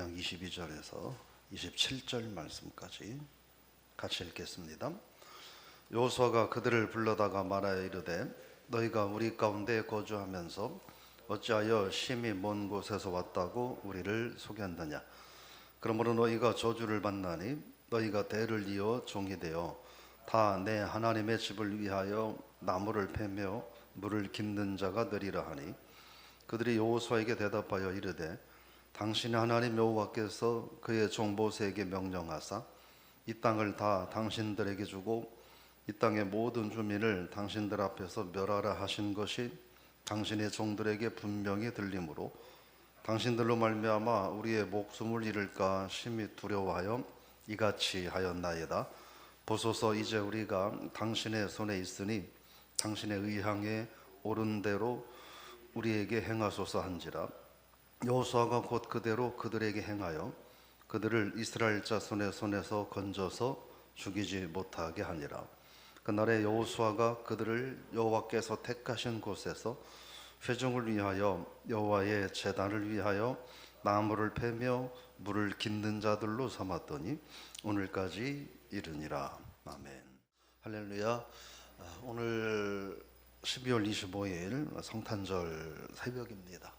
1장 22절에서 27절 말씀까지 같이 읽겠습니다. 여호수아가 그들을 불러다가 말하여 이르되 너희가 우리 가운데 거주하면서 어찌하여 심히 먼 곳에서 왔다고 우리를 속였느냐. 그러므로 너희가 저주를 받나니 너희가 대를 이어 종이 되어 다 내 하나님의 집을 위하여 나무를 패며 물을 깃는 자가 되리라 하니, 그들이 여호수아에게 대답하여 이르되 당신의 하나님 여호와께서 그의 종 모세에게 명령하사 이 땅을 다 당신들에게 주고 이 땅의 모든 주민을 당신들 앞에서 멸하라 하신 것이 당신의 종들에게 분명히 들리므로 당신들로 말미암아 우리의 목숨을 잃을까 심히 두려워하여 이같이 하였나이다. 보소서, 이제 우리가 당신의 손에 있으니 당신의 의향에 옳은 대로 우리에게 행하소서 한지라. 여호수아가 곧 그대로 그들에게 행하여 그들을 이스라엘 자손의 손에서 건져서 죽이지 못하게 하니라. 그날에 여호수아가 그들을 여호와께서 택하신 곳에서 회중을 위하여 여호와의 제단을 위하여 나무를 패며 물을 깃는 자들로 삼았더니 오늘까지 이르니라. 아멘. 할렐루야. 오늘 12월 25일 성탄절 새벽입니다.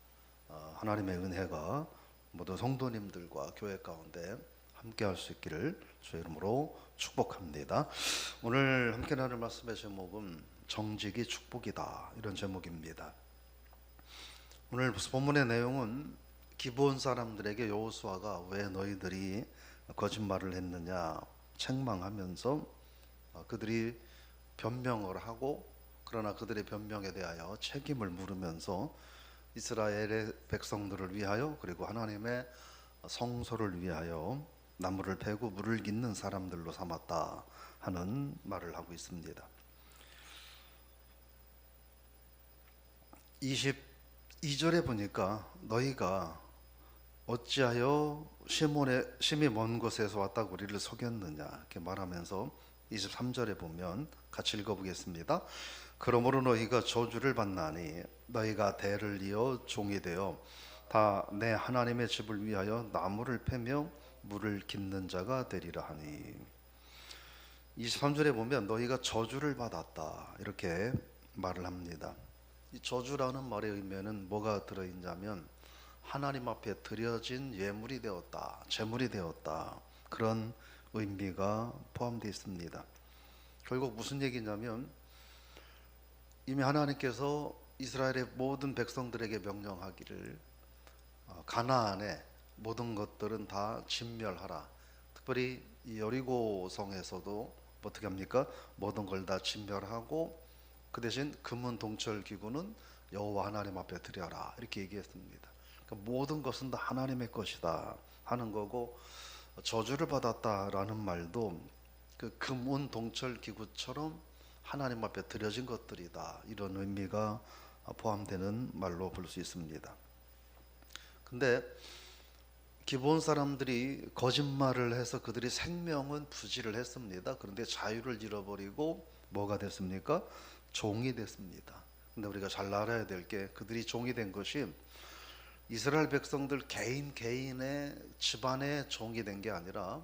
하나님의 은혜가 모든 성도님들과 교회 가운데 함께 할 수 있기를 주의 이름으로 축복합니다. 오늘 함께 나눌 말씀의 제목은 정직이 축복이다, 이런 제목입니다. 오늘 본문의 내용은 기브온 사람들에게 여호수아가 왜 너희들이 거짓말을 했느냐 책망하면서 그들이 변명을 하고, 그러나 그들의 변명에 대하여 책임을 물으면서 이스라엘의 백성들을 위하여 그리고 하나님의 성소를 위하여 나무를 패고 물을 깃는 사람들로 삼았다 하는 말을 하고 있습니다. 22절에 보니까 너희가 어찌하여 심히 먼 곳에서 왔다고 우리를 속였느냐 이렇게 말하면서 23절에 보면 같이 읽어보겠습니다. 그러므로 너희가 저주를 받나니 너희가 대를 이어 종이 되어 다 내 하나님의 집을 위하여 나무를 패며 물을 깃는 자가 되리라 하니. 23절에 보면 너희가 저주를 받았다 이렇게 말을 합니다. 이 저주라는 말의 의미는 뭐가 들어있냐면 하나님 앞에 드려진 예물이 되었다, 제물이 되었다, 그런 의미가 포함되어 있습니다. 결국 무슨 얘기냐면 이미 하나님께서 이스라엘의 모든 백성들에게 명령하기를 가나안의 모든 것들은 다 진멸하라. 특별히 이 여리고 성에서도 어떻게 합니까? 모든 걸 다 진멸하고 그 대신 금은 동철 기구는 여호와 하나님 앞에 드려라 이렇게 얘기했습니다. 그러니까 모든 것은 다 하나님의 것이다 하는 거고, 저주를 받았다라는 말도 그 금은 동철 기구처럼 하나님 앞에 드려진 것들이다 이런 의미가 포함되는 말로 볼 수 있습니다. 근데 기브온 사람들이 거짓말을 해서 그들이 생명은 부지를 했습니다. 그런데 자유를 잃어버리고 뭐가 됐습니까? 종이 됐습니다. 근데 우리가 잘 알아야 될 게 그들이 종이 된 것이 이스라엘 백성들 개인의 집안의 종이 된 게 아니라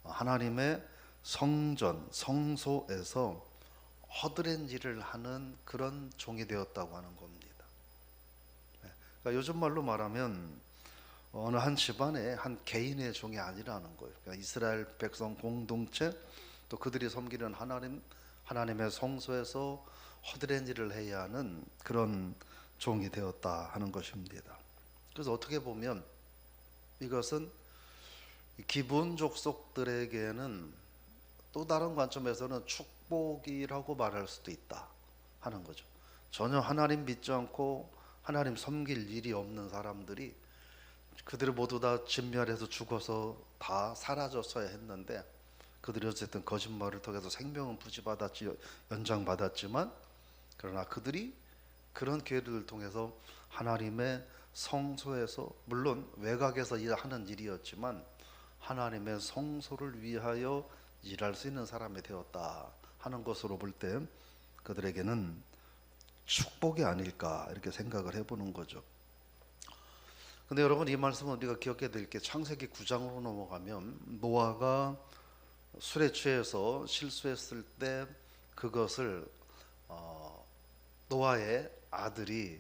하나님의 성전, 성소에서 허드렛 일을 하는 그런 종이 되었다고 하는 겁니다. 그러니까 요즘 말로 말하면 어느 한 집안의 한 개인의 종이 아니라는 거예요. 그러니까 이스라엘 백성 공동체, 또 그들이 섬기는 하나님의 성소에서 허드렛 일을 해야 하는 그런 종이 되었다 하는 것입니다. 그래서 어떻게 보면 이것은 기브온 족속들에게는 또 다른 관점에서는 축복이라고 말할 수도 있다 하는 거죠. 전혀 하나님 믿지 않고 하나님 섬길 일이 없는 사람들이 그들을 모두 다 진멸해서 죽어서 다 사라졌어야 했는데 그들이 어쨌든 거짓말을 통해서 생명은 부지받았지, 연장받았지만, 그러나 그들이 그런 기회를 통해서 하나님의 성소에서, 물론 외곽에서 하는 일이었지만 하나님의 성소를 위하여 일할 수 있는 사람이 되었다 하는 것으로 볼 때 그들에게는 축복이 아닐까 이렇게 생각을 해보는 거죠. 근데 여러분 이 말씀은 우리가 기억해야 될 게 창세기 9장으로 넘어가면 노아가 술에 취해서 실수했을 때 그것을 노아의 아들이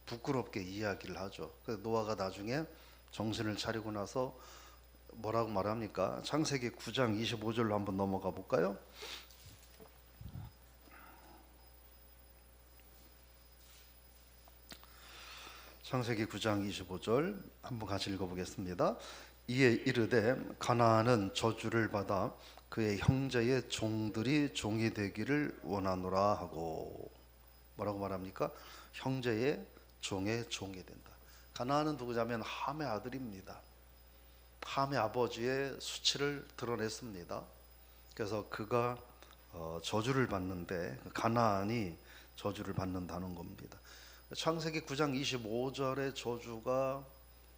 부끄럽게 이야기를 하죠. 그래서 노아가 나중에 정신을 차리고 나서 뭐라고 말합니까? 창세기 9장 25절로 한번 넘어가 볼까요? 창세기 9장 25절 한번 같이 읽어보겠습니다. 이에 이르되 가나안은 저주를 받아 그의 형제의 종들이 종이 되기를 원하노라 하고, 뭐라고 말합니까? 형제의 종의 종이 된다. 가나안은 누구냐면 함의 아들입니다. 함의 아버지의 수치를 드러냈습니다. 그래서 그가 저주를 받는데 가나안이 저주를 받는다는 겁니다. 창세기 9장 25절의 저주가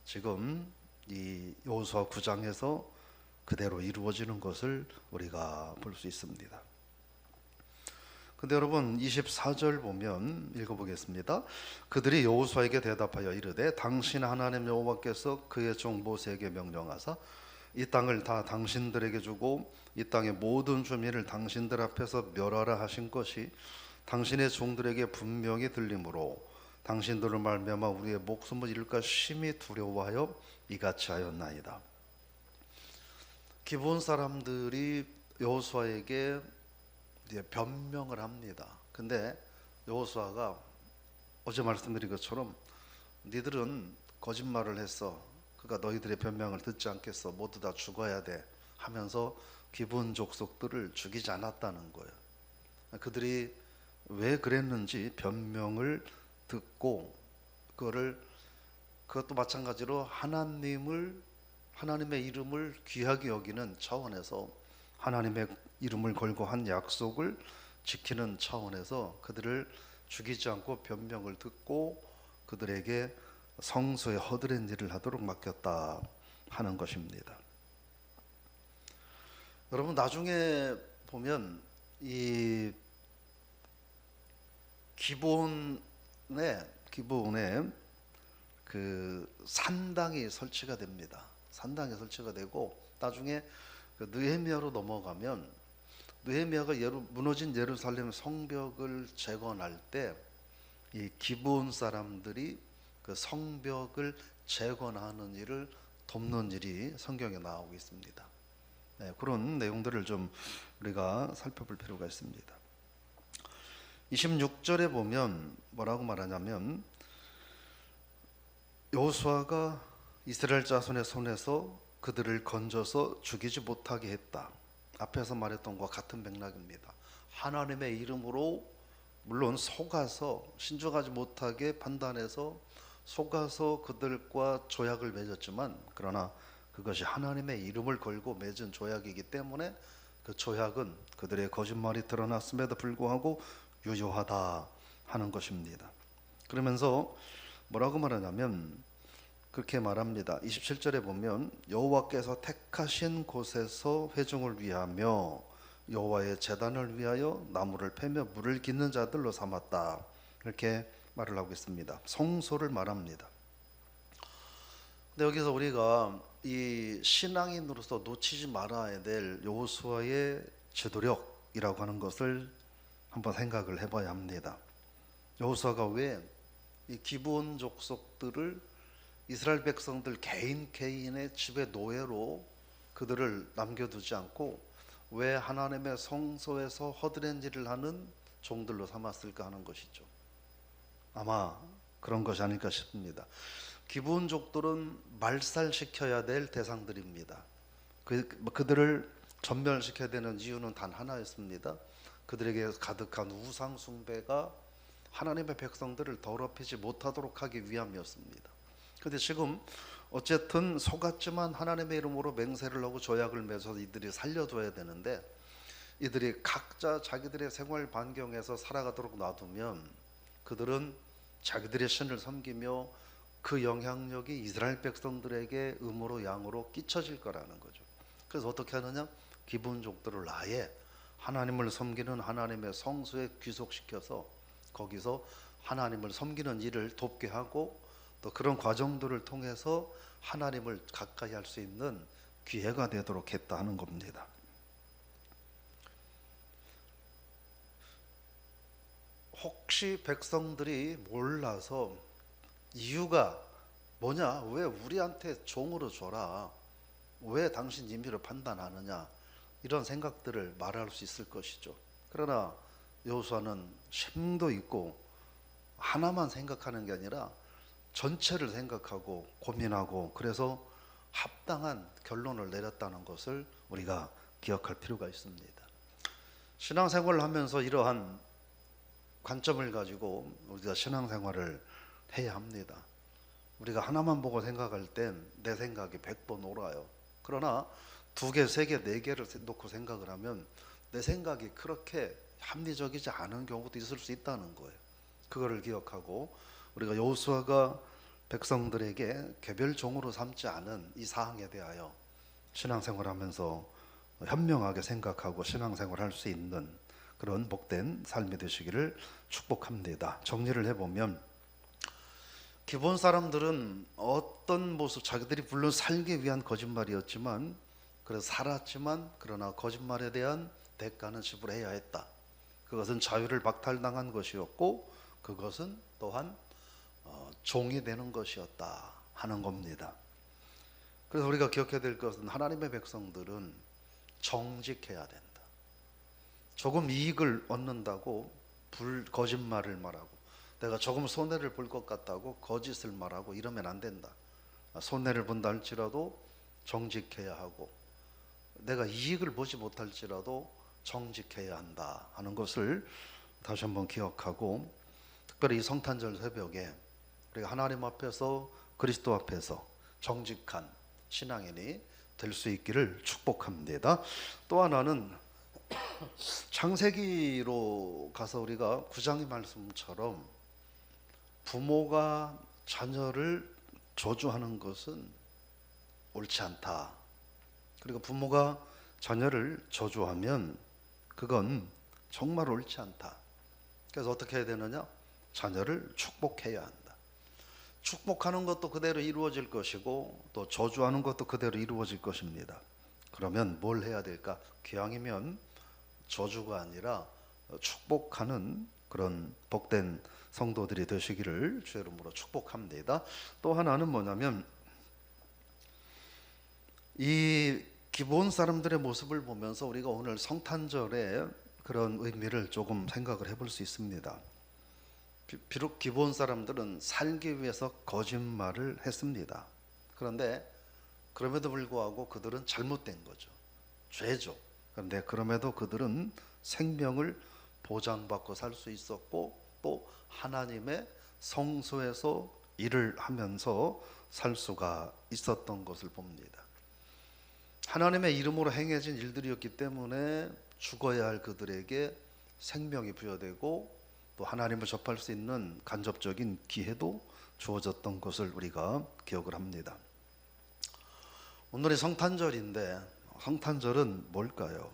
지금 이 여호수아 9장에서 그대로 이루어지는 것을 우리가 볼 수 있습니다. 근데 여러분 24절 보면 읽어보겠습니다. 그들이 여호수아에게 대답하여 이르되 당신 하나님 여호와께서 그의 종 모세에게 명령하사 이 땅을 다 당신들에게 주고 이 땅의 모든 주민을 당신들 앞에서 멸하라 하신 것이 당신의 종들에게 분명히 들리므로 당신들을 말미암아 우리의 목숨을 잃을까 심히 두려워하여 이같이 하였나이다. 기브온 사람들이 여호수아에게 이제 변명을 합니다. 근데 여호수아가 어제 말씀드린 것처럼 니들은 거짓말을 했어. 그러니까 너희들의 변명을 듣지 않겠어. 모두 다 죽어야 돼 하면서 기브온 족속들을 죽이지 않았다는 거예요. 그들이 왜 그랬는지 변명을 듣고 그것도 마찬가지로 하나님의 이름을 귀하게 여기는 차원에서 하나님의 이름을 걸고 한 약속을 지키는 차원에서 그들을 죽이지 않고 변명을 듣고 그들에게 성소에 허드렛 일을 하도록 맡겼다 하는 것입니다. 여러분 나중에 보면 이 기브온에 그 산당이 설치가 됩니다. 산당이 설치가 되고 나중에 그 느헤미야로 넘어가면 느헤미야가 무너진 예루살렘 성벽을 재건할 때 이 기브온 사람들이 그 성벽을 재건하는 일을 돕는 일이 성경에 나오고 있습니다. 네, 그런 내용들을 좀 우리가 살펴볼 필요가 있습니다. 26절에 보면 뭐라고 말하냐면 여호수아가 이스라엘 자손의 손에서 그들을 건져서 죽이지 못하게 했다. 앞에서 말했던 것과 같은 맥락입니다. 하나님의 이름으로 물론 속아서 신중하지 못하게 판단해서 속아서 그들과 조약을 맺었지만 그러나 그것이 하나님의 이름을 걸고 맺은 조약이기 때문에 그 조약은 그들의 거짓말이 드러났음에도 불구하고 유효하다 하는 것입니다. 그러면서 뭐라고 말하냐면 그렇게 말합니다. 27절에 보면 여호와께서 택하신 곳에서 회중을 위하며 여호와의 제단을 위하여 나무를 패며 물을 깃는 자들로 삼았다. 이렇게 말을 하고 있습니다. 성소를 말합니다. 근데 여기서 우리가 이 신앙인으로서 놓치지 말아야 될 여호수아의 지도력이라고 하는 것을 한번 생각을 해봐야 합니다. 여호수아가 왜 이 기브온 족속들을 이스라엘 백성들 개인의 집의 노예로 그들을 남겨두지 않고 왜 하나님의 성소에서 허드렛 일을 하는 종들로 삼았을까 하는 것이죠. 아마 그런 것이 아닐까 싶습니다. 기브온족들은 말살시켜야 될 대상들입니다. 그들을 전멸시켜야 되는 이유는 단 하나였습니다. 그들에게 가득한 우상 숭배가 하나님의 백성들을 더럽히지 못하도록 하기 위함이었습니다. 그런데 지금 어쨌든 속았지만 하나님의 이름으로 맹세를 하고 조약을 맺어서 이들이 살려둬야 되는데 이들이 각자 자기들의 생활 반경에서 살아가도록 놔두면 그들은 자기들의 신을 섬기며 그 영향력이 이스라엘 백성들에게 음으로 양으로 끼쳐질 거라는 거죠. 그래서 어떻게 하느냐? 기브온족들을 아예 하나님을 섬기는 하나님의 성소에 귀속시켜서 거기서 하나님을 섬기는 일을 돕게 하고 또 그런 과정들을 통해서 하나님을 가까이 할 수 있는 기회가 되도록 했다 하는 겁니다. 혹시 백성들이 몰라서 이유가 뭐냐? 왜 우리한테 종으로 줘라? 왜 당신 임의를 판단하느냐? 이런 생각들을 말할 수 있을 것이죠. 그러나 여호수아는 심도 있고 하나만 생각하는 게 아니라 전체를 생각하고 고민하고 그래서 합당한 결론을 내렸다는 것을 우리가 기억할 필요가 있습니다. 신앙생활을 하면서 이러한 관점을 가지고 우리가 신앙생활을 해야 합니다. 우리가 하나만 보고 생각할 땐 내 생각이 100번 옳아요. 그러나 2개, 3개, 4개를 놓고 생각을 하면 내 생각이 그렇게 합리적이지 않은 경우도 있을 수 있다는 거예요. 그거를 기억하고 우리가 여호수아가 백성들에게 개별종으로 삼지 않은 이 사항에 대하여 신앙생활하면서 현명하게 생각하고 신앙생활할 수 있는 그런 복된 삶이 되시기를 축복합니다. 정리를 해보면 기본 사람들은 어떤 모습, 자기들이 물론 살기 위한 거짓말이었지만 그래서 살았지만 그러나 거짓말에 대한 대가는 지불해야 했다. 그것은 자유를 박탈당한 것이었고 그것은 또한 종이 되는 것이었다 하는 겁니다. 그래서 우리가 기억해야 될 것은 하나님의 백성들은 정직해야 된다. 조금 이익을 얻는다고 거짓말을 말하고 내가 조금 손해를 볼 것 같다고 거짓을 말하고 이러면 안 된다. 손해를 본다 할지라도 정직해야 하고 내가 이익을 보지 못할지라도 정직해야 한다 하는 것을 다시 한번 기억하고 특별히 이 성탄절 새벽에 우리가 하나님 앞에서 그리스도 앞에서 정직한 신앙인이 될 수 있기를 축복합니다. 또 하나는 창세기로 가서 우리가 9장의 말씀처럼 부모가 자녀를 저주하는 것은 옳지 않다. 그리고 부모가 자녀를 저주하면 그건 정말 옳지 않다. 그래서 어떻게 해야 되느냐? 자녀를 축복해야 한다. 축복하는 것도 그대로 이루어질 것이고 또 저주하는 것도 그대로 이루어질 것입니다. 그러면 뭘 해야 될까? 기왕이면 저주가 아니라 축복하는 그런 복된 성도들이 되시기를 주의 이름으로 축복합니다. 또 하나는 뭐냐면 이 기본 사람들의 모습을 보면서 우리가 오늘 성탄절의 그런 의미를 조금 생각을 해볼 수 있습니다. 비록 기본 사람들은 살기 위해서 거짓말을 했습니다. 그런데 그럼에도 불구하고 그들은 잘못된 거죠. 죄죠. 그런데 그럼에도 그들은 생명을 보장받고 살 수 있었고 또 하나님의 성소에서 일을 하면서 살 수가 있었던 것을 봅니다. 하나님의 이름으로 행해진 일들이었기 때문에 죽어야 할 그들에게 생명이 부여되고 또 하나님을 접할 수 있는 간접적인 기회도 주어졌던 것을 우리가 기억을 합니다. 오늘이 성탄절인데 성탄절은 뭘까요?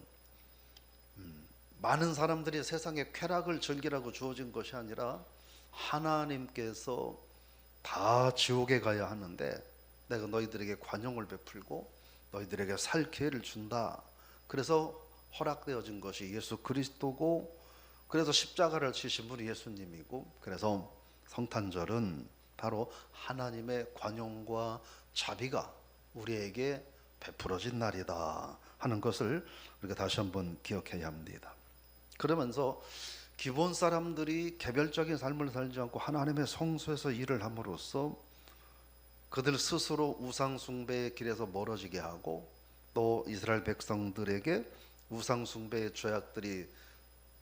많은 사람들이 세상에 쾌락을 즐기라고 주어진 것이 아니라 하나님께서 다 지옥에 가야 하는데 내가 너희들에게 관용을 베풀고 너희들에게 살 기회를 준다. 그래서 허락되어진 것이 예수 그리스도고 그래서 십자가를 지신 분이 예수님이고 그래서 성탄절은 바로 하나님의 관용과 자비가 우리에게 베풀어진 날이다 하는 것을 우리가 다시 한번 기억해야 합니다. 그러면서 기본 사람들이 개별적인 삶을 살지 않고 하나님의 성소에서 일을 함으로써 그들 스스로 우상 숭배의 길에서 멀어지게 하고 또 이스라엘 백성들에게 우상 숭배의 죄악들이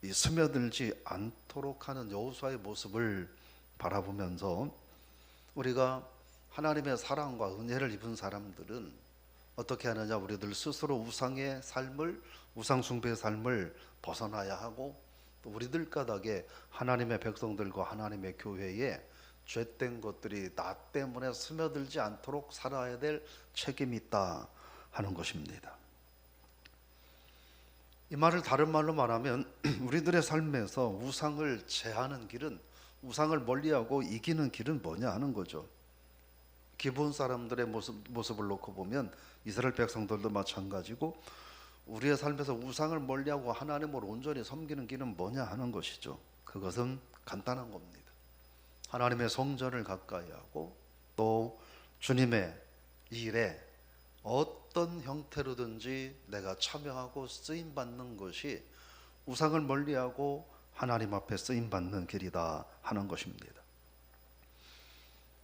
스며들지 않도록 하는 여호수아의 모습을 바라보면서 우리가 하나님의 사랑과 은혜를 입은 사람들은 어떻게 하느냐? 우리들 스스로 우상의 삶을 우상 숭배의 삶을 벗어나야 하고 또 우리들 까닭에 하나님의 백성들과 하나님의 교회에 죄된 것들이 나 때문에 스며들지 않도록 살아야 될 책임이 있다 하는 것입니다. 이 말을 다른 말로 말하면 우리들의 삶에서 우상을 제하는 길은 우상을 멀리하고 이기는 길은 뭐냐 하는 거죠. 기본 사람들의 모습을 놓고 보면 이스라엘 백성들도 마찬가지고 우리의 삶에서 우상을 멀리하고 하나님을 온전히 섬기는 길은 뭐냐 하는 것이죠. 그것은 간단한 겁니다. 하나님의 성전을 가까이 하고 또 주님의 일에 어떤 형태로든지 내가 참여하고 쓰임받는 것이 우상을 멀리하고 하나님 앞에 쓰임받는 길이다 하는 것입니다.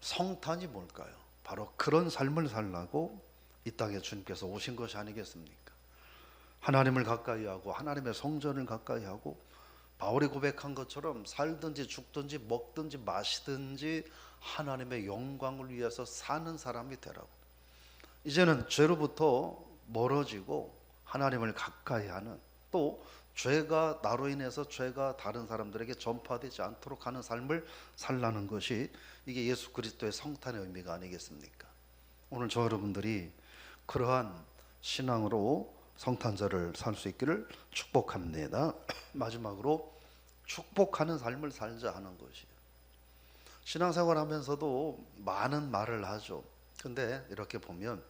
성탄이 뭘까요? 바로 그런 삶을 살라고 이 땅에 주님께서 오신 것이 아니겠습니까? 하나님을 가까이 하고 하나님의 성전을 가까이 하고 바울이 고백한 것처럼 살든지 죽든지 먹든지 마시든지 하나님의 영광을 위해서 사는 사람이 되라고. 이제는 죄로부터 멀어지고 하나님을 가까이 하는, 또 죄가 나로 인해서 죄가 다른 사람들에게 전파되지 않도록 하는 삶을 살라는 것이 이게 예수 그리스도의 성탄의 의미가 아니겠습니까? 오늘 저 여러분들이 그러한 신앙으로 성탄절을 살 수 있기를 축복합니다. 마지막으로 축복하는 삶을 살자 하는 것이에요. 신앙생활 하면서도 많은 말을 하죠. 근데 이렇게 보면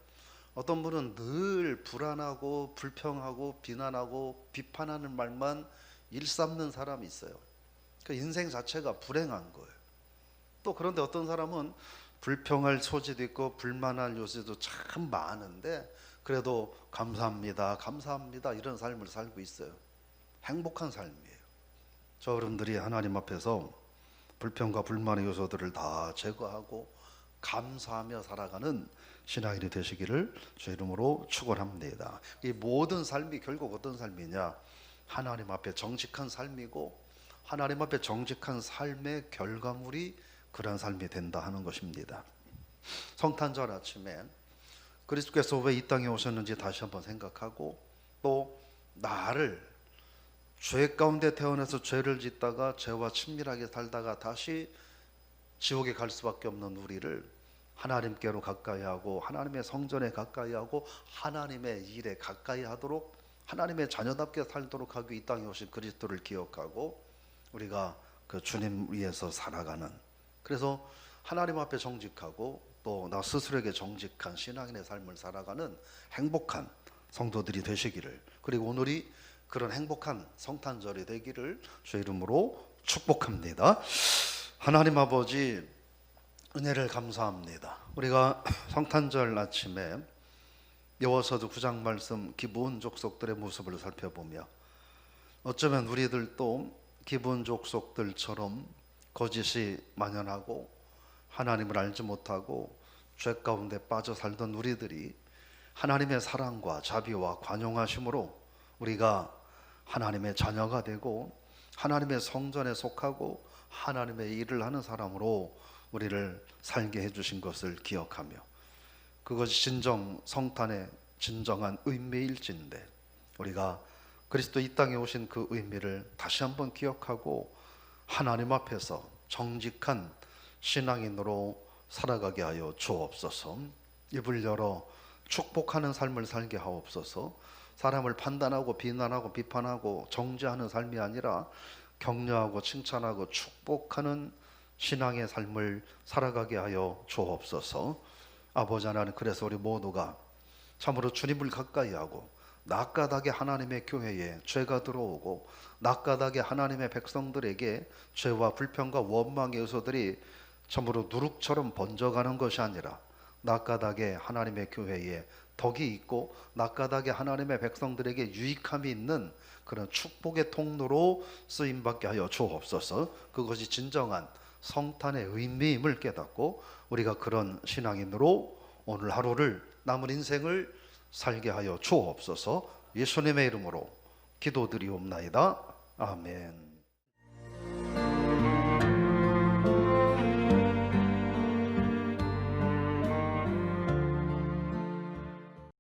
어떤 분은 늘 불안하고 불평하고 비난하고 비판하는 말만 일삼는 사람이 있어요. 그 인생 자체가 불행한 거예요. 또 그런데 어떤 사람은 불평할 소지도 있고 불만할 요소도 참 많은데 그래도 감사합니다, 감사합니다 이런 삶을 살고 있어요. 행복한 삶이에요. 저 여러분들이 하나님 앞에서 불평과 불만의 요소들을 다 제거하고 감사하며 살아가는 신앙인이 되시기를 주 이름으로 축원합니다. 이 모든 삶이 결국 어떤 삶이냐? 하나님 앞에 정직한 삶이고 하나님 앞에 정직한 삶의 결과물이 그런 삶이 된다 하는 것입니다. 성탄절 아침에 그리스도께서 왜 이 땅에 오셨는지 다시 한번 생각하고 또 나를 죄 가운데 태어나서 죄를 짓다가 죄와 친밀하게 살다가 다시 지옥에 갈 수밖에 없는 우리를 하나님께로 가까이 하고 하나님의 성전에 가까이 하고 하나님의 일에 가까이 하도록 하나님의 자녀답게 살도록 하기 이 땅에 오신 그리스도를 기억하고 우리가 그 주님 위해서 살아가는, 그래서 하나님 앞에 정직하고 또 나 스스로에게 정직한 신앙인의 삶을 살아가는 행복한 성도들이 되시기를, 그리고 오늘이 그런 행복한 성탄절이 되기를 주 이름으로 축복합니다. 하나님 아버지 은혜를 감사합니다. 우리가 성탄절 아침에 여호와서도 9장 말씀 기브온 족속들의 모습을 살펴보며 어쩌면 우리들도 기브온 족속들처럼 거짓이 만연하고 하나님을 알지 못하고 죄 가운데 빠져 살던 우리들이 하나님의 사랑과 자비와 관용하심으로 우리가 하나님의 자녀가 되고 하나님의 성전에 속하고 하나님의 일을 하는 사람으로 우리를 살게 해주신 것을 기억하며 그것이 진정 성탄의 진정한 의미일진데 우리가 그리스도 이 땅에 오신 그 의미를 다시 한번 기억하고 하나님 앞에서 정직한 신앙인으로 살아가게 하여 주옵소서. 입을 열어 축복하는 삶을 살게 하옵소서. 사람을 판단하고 비난하고 비판하고 정죄하는 삶이 아니라 격려하고 칭찬하고 축복하는 신앙의 삶을 살아가게 하여 주옵소서. 아버지 하나님, 그래서 우리 모두가 참으로 주님을 가까이 하고 낯가닥에 하나님의 교회에 죄가 들어오고 낯가닥에 하나님의 백성들에게 죄와 불평과 원망의 요소들이 참으로 누룩처럼 번져가는 것이 아니라 낯가닥에 하나님의 교회에 덕이 있고 낯가닥에 하나님의 백성들에게 유익함이 있는 그런 축복의 통로로 쓰임받게 하여 주옵소서. 그것이 진정한 성탄의 의미임을 깨닫고 우리가 그런 신앙인으로 오늘 하루를 남은 인생을 살게 하여 주옵소서. 예수님의 이름으로 기도드리옵나이다. 아멘.